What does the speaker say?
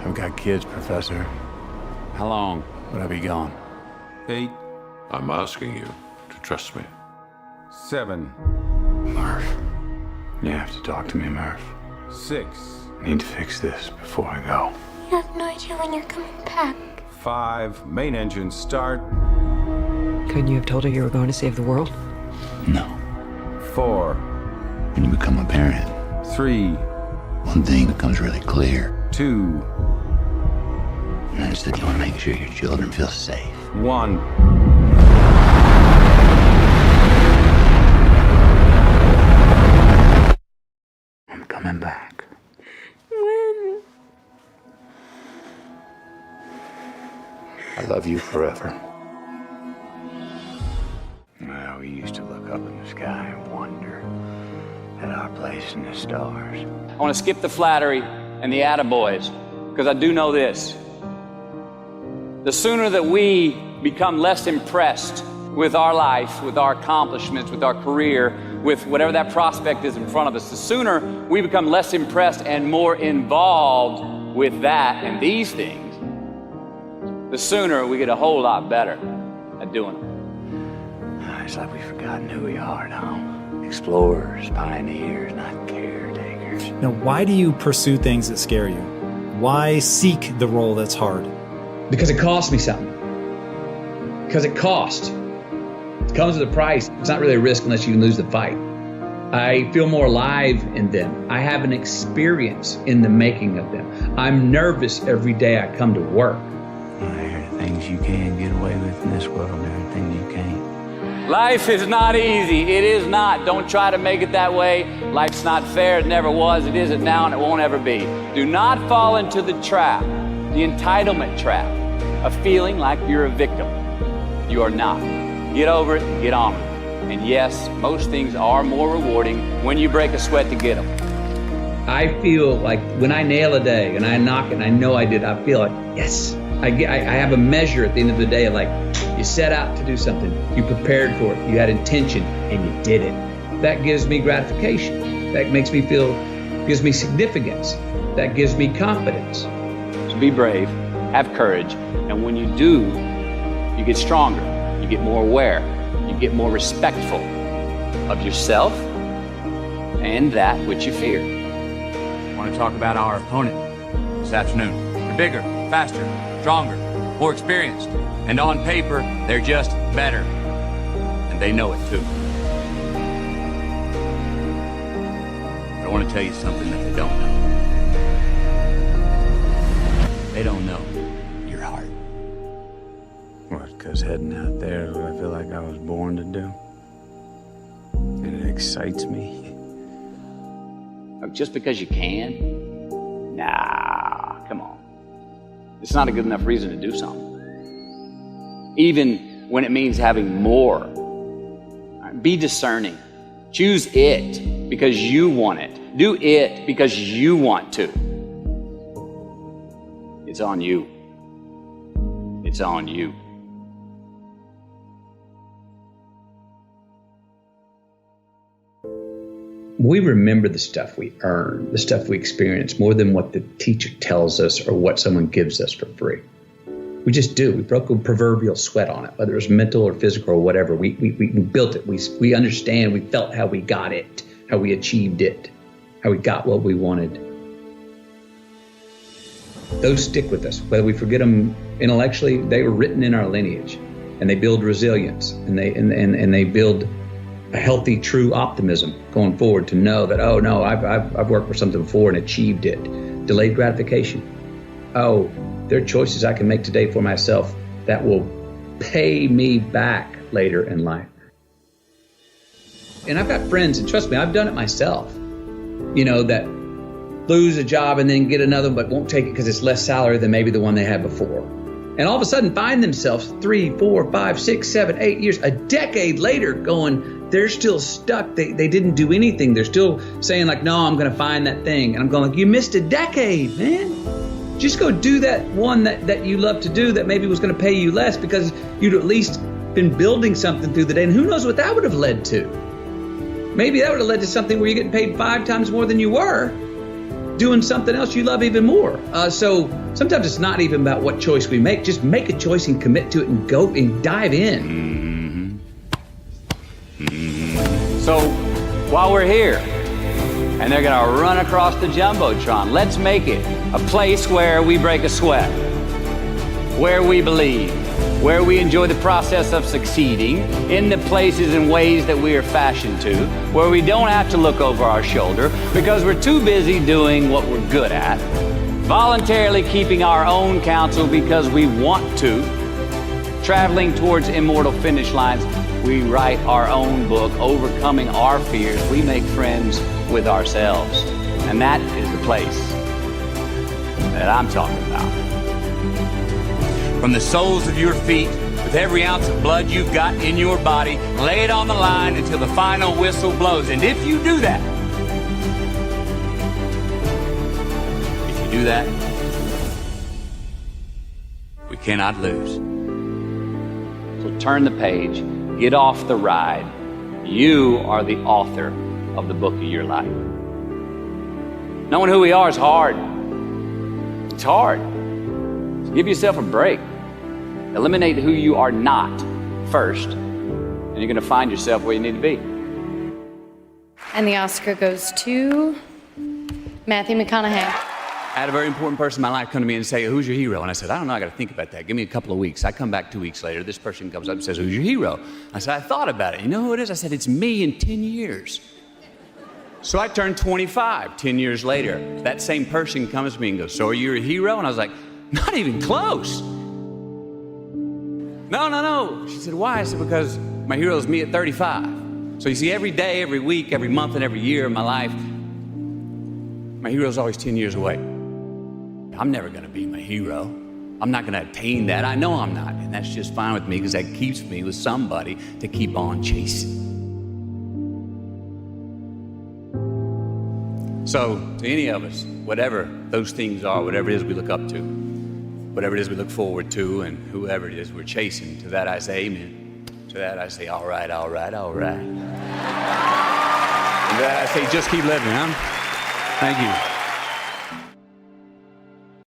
I've got kids, Professor. How long would I be gone? 8, I'm asking you to trust me. 7, Murph. You have to talk to me, Murph. 6, I need to fix this before I go. You have no idea when you're coming back. 5, main engine start. Couldn't you have told her you were going to save the world? No. 4, When you become a parent, 3, one thing becomes really clear. 2, And that's that you want to make sure your children feel safe. 1. I'm coming back. When? I love you forever. Well, we used to look up in the sky and wonder at our place in the stars. I want to skip the flattery and the attaboys, because I do know this. The sooner that we become less impressed with our life, with our accomplishments, with our career, with whatever that prospect is in front of us, the sooner we become less impressed and more involved with that and these things, the sooner we get a whole lot better at doing them. It's like we've forgotten who we are now. Explorers, pioneers, not caretakers. Now, why do you pursue things that scare you? Why seek the role that's hard? Because it costs me something. Because it costs. It comes with a price. It's not really a risk unless you lose the fight. I feel more alive in them. I have an experience in the making of them. I'm nervous every day I come to work. There are things you can get away with in this world, and there are things you can't. Life is not easy. It is not. Don't try to make it that way. Life's not fair. It never was. It isn't now, and it won't ever be. Do not fall into the trap, the entitlement trap, of feeling like you're a victim. You are not. Get over it and get on with it. And yes, most things are more rewarding when you break a sweat to get them. I feel like when I nail a day and I knock it and I know I did, I feel like, yes. I have a measure at the end of the day of like, you set out to do something, you prepared for it, you had intention, and you did it. That gives me gratification. That makes me feel, gives me significance. That gives me confidence. So be brave, have courage, and when you do, you get stronger, you get more aware, you get more respectful of yourself and that which you fear. I want to talk about our opponent this afternoon. They're bigger, faster, stronger, more experienced, and on paper, they're just better. And they know it too. But I want to tell you something that they don't know. They don't know your heart. What, because heading out there is what I feel like I was born to do? And it excites me? Just because you can? Nah, come on. It's not a good enough reason to do something. Even when it means having more. Be discerning. Choose it because you want it. Do it because you want to. It's on you. It's on you. We remember the stuff we earn, the stuff we experience, more than what the teacher tells us or what someone gives us for free. We just do. We broke a proverbial sweat on it, whether it was mental or physical or whatever. We built it. We understand. We felt how we got it, how we achieved it, how we got what we wanted. Those stick with us. Whether we forget them intellectually, they were written in our lineage, and they build resilience, and they build a healthy, true optimism going forward to know that, oh no, I've worked for something before and achieved it. Delayed gratification. Oh, there are choices I can make today for myself that will pay me back later in life. And I've got friends, and trust me, I've done it myself, you know, that lose a job and then get another but won't take it because it's less salary than maybe the one they had before. And all of a sudden find themselves 3, 4, 5, 6, 7, 8 years, a decade later going, they're still stuck. They didn't do anything. They're still saying like, no, I'm going to find that thing. And I'm going like, you missed a decade, man. Just go do that one that you love to do that maybe was going to pay you less because you'd at least been building something through the day. And who knows what that would have led to? Maybe that would have led to something where you're getting paid 5 times more than you were doing something else you love even more. So sometimes it's not even about what choice we make. Just make a choice and commit to it and go and dive in. So while we're here, and they're gonna run across the Jumbotron, let's make it a place where we break a sweat, where we believe, where we enjoy the process of succeeding in the places and ways that we are fashioned to, where we don't have to look over our shoulder because we're too busy doing what we're good at, voluntarily keeping our own counsel because we want to, traveling towards immortal finish lines. We write our own book, overcoming our fears. We make friends with ourselves. And that is the place that I'm talking about. From the soles of your feet, with every ounce of blood you've got in your body, lay it on the line until the final whistle blows. And if you do that, we cannot lose. So turn the page, get off the ride. You are the author of the book of your life. Knowing who we are is hard. It's hard. So give yourself a break. Eliminate who you are not first, and you're gonna find yourself where you need to be. And the Oscar goes to Matthew McConaughey. I had a very important person in my life come to me and say, who's your hero? And I said, I don't know, I gotta think about that. Give me a couple of weeks. I come back 2 weeks later, this person comes up and says, who's your hero? I said, I thought about it. You know who it is? I said, it's me in 10 years. So I turned 25, 10 years later. That same person comes to me and goes, so are you a hero? And I was like, not even close. No. She said, why? I said, because my hero is me at 35. So you see, every day, every week, every month, and every year of my life, my hero is always 10 years away. I'm never gonna be my hero. I'm not gonna attain that. I know I'm not. And that's just fine with me because that keeps me with somebody to keep on chasing. So to any of us, whatever those things are, whatever it is we look up to, whatever it is we look forward to, and whoever it is we're chasing, to that I say amen. To that I say, all right. And to that I say, just keep living, huh? Thank you.